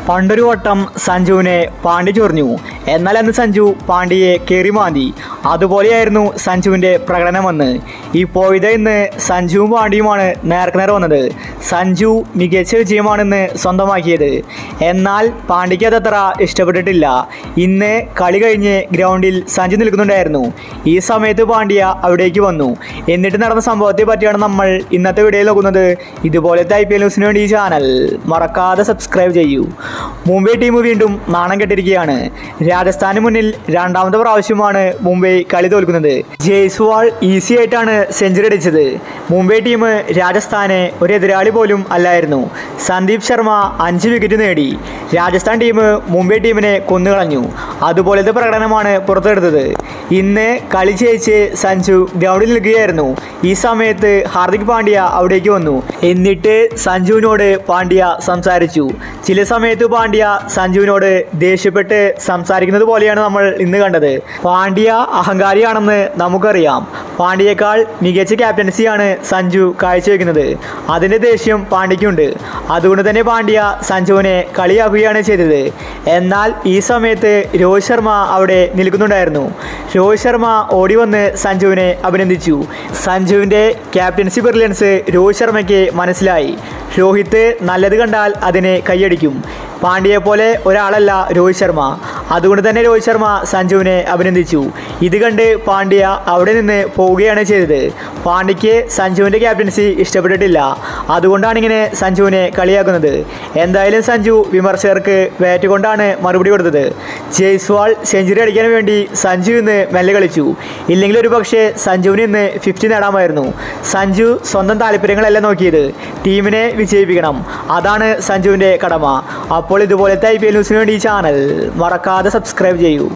പണ്ടൊരു വട്ടം സഞ്ജുവിനെ പാണ്ഡ്യ ചൊറിഞ്ഞു. എന്നാൽ അന്ന് സഞ്ജു പാണ്ഡ്യയെ കയറി മാന്തി. അതുപോലെയായിരുന്നു സഞ്ജുവിൻ്റെ പ്രകടനമെന്ന്. ഇപ്പോഴത്തെ ഇന്ന് സഞ്ജുവും പാണ്ഡ്യയുമാണ് നേർക്കുനേർ വന്നത്. സഞ്ജു മികച്ച വിജയമാണെന്ന് സ്വന്തമാക്കിയത്. എന്നാൽ പാണ്ഡ്യയ്ക്ക് അതത്ര ഇഷ്ടപ്പെട്ടിട്ടില്ല. ഇന്ന് കളി കഴിഞ്ഞ് ഗ്രൗണ്ടിൽ സഞ്ജു നിൽക്കുന്നുണ്ടായിരുന്നു. ഈ സമയത്ത് പാണ്ഡ്യ അവിടേക്ക് വന്നു. എന്നിട്ട് നടന്ന സംഭവത്തെ പറ്റിയാണ് നമ്മൾ ഇന്നത്തെ വീഡിയോയിൽ നോക്കുന്നത്. ഇതുപോലത്തെ IPL ന്യൂസിന് വേണ്ടി ഈ ചാനൽ മറക്കാതെ സബ്സ്ക്രൈബ് ചെയ്യൂ. മുംബൈ ടീം വീണ്ടും നാണം കെട്ടിരിക്കുകയാണ്. രാജസ്ഥാന് മുന്നിൽ രണ്ടാമത്തെ പ്രാവശ്യമാണ് മുംബൈ കളി തോൽക്കുന്നത്. ജയ്സ്വാൾ ഈസി ആയിട്ടാണ് സെഞ്ചുറി അടിച്ചത്. മുംബൈ ടീം രാജസ്ഥാനെ ഒരു എതിരാളി പോലും അല്ലായിരുന്നു. സന്ദീപ് ശർമ്മ 5 വിക്കറ്റ് നേടി. രാജസ്ഥാൻ ടീം മുംബൈ ടീമിനെ കൊന്നുകളഞ്ഞു. അതുപോലത്തെ പ്രകടനമാണ് പുറത്തെടുത്തത്. ഇന്ന് കളി ജയിച്ച് സഞ്ജു ഗ്രൗണ്ടിൽ നിൽക്കുകയായിരുന്നു. ഈ സമയത്ത് ഹാർദിക് പാണ്ഡ്യ അവിടേക്ക് വന്നു. എന്നിട്ട് സഞ്ജുവിനോട് പാണ്ഡ്യ സംസാരിച്ചു. ചില സമയത്ത് പാണ്ഡ്യ സഞ്ജുവിനോട് ദേഷ്യപ്പെട്ട് സംസാരിക്കുന്നത് പോലെയാണ് നമ്മൾ ഇന്ന് കണ്ടത്. പാണ്ഡ്യ അഹങ്കാരിയാണെന്ന് നമുക്കറിയാം. പാണ്ഡ്യയേക്കാൾ മികച്ച ക്യാപ്റ്റൻസിയാണ് സഞ്ജു കാഴ്ചവെക്കുന്നത്. അതിൻ്റെ ദേഷ്യം പാണ്ഡ്യയ്ക്കുണ്ട്. അതുകൊണ്ട് തന്നെ പാണ്ഡ്യ സഞ്ജുവിനെ കളിയാക്കുകയാണ് ചെയ്തത്. എന്നാൽ ഈ സമയത്ത് രോഹിത് ശർമ്മ അവിടെ നിൽക്കുന്നുണ്ടായിരുന്നു. രോഹിത് ശർമ്മ ഓടി വന്ന് സഞ്ജുവിനെ അഭിനന്ദിച്ചു. സഞ്ജുവിൻ്റെ ക്യാപ്റ്റൻസി ബ്രില്യൻസ് രോഹിത് ശർമ്മയ്ക്ക് മനസ്സിലായി. രോഹിത് നല്ലത് കണ്ടാൽ അതിനെ കൈയടിക്കും. പാണ്ഡ്യയെ പോലെ ഒരാളല്ല രോഹിത് ശർമ്മ. അതുകൊണ്ട് തന്നെ രോഹിത് ശർമ്മ സഞ്ജുവിനെ അഭിനന്ദിച്ചു. ഇത് കണ്ട് പാണ്ഡ്യ അവിടെ നിന്ന് പോവുകയാണ് ചെയ്തത്. പാണ്ഡ്യയ്ക്ക് സഞ്ജുവിൻ്റെ ക്യാപ്റ്റൻസി ഇഷ്ടപ്പെട്ടിട്ടില്ല. അതുകൊണ്ടാണ് ഇങ്ങനെ സഞ്ജുവിനെ കളിയാക്കുന്നത്. എന്തായാലും സഞ്ജു വിമർശകർക്ക് ബാറ്റ് കൊണ്ടാണ് മറുപടി കൊടുത്തത്. ജയ്സ്വാൾ സെഞ്ചുറി അടിക്കാൻ വേണ്ടി സഞ്ജു ഇന്ന് മെല്ലെ കളിച്ചു. ഇല്ലെങ്കിൽ ഒരു പക്ഷേ സഞ്ജുവിന് ഇന്ന് 50 നേടാമായിരുന്നു. സഞ്ജു സ്വന്തം താല്പര്യങ്ങളല്ല നോക്കിയത്. ടീമിനെ വിജയിപ്പിക്കണം. അതാണ് സഞ്ജുവിൻ്റെ കടമ. അപ്പോൾ ഇതുപോലത്തെ IPL ന്യൂസിന് വേണ്ടി ഈ ചാനൽ മറക്കാതെ സബ്സ്ക്രൈബ് ചെയ്യൂ.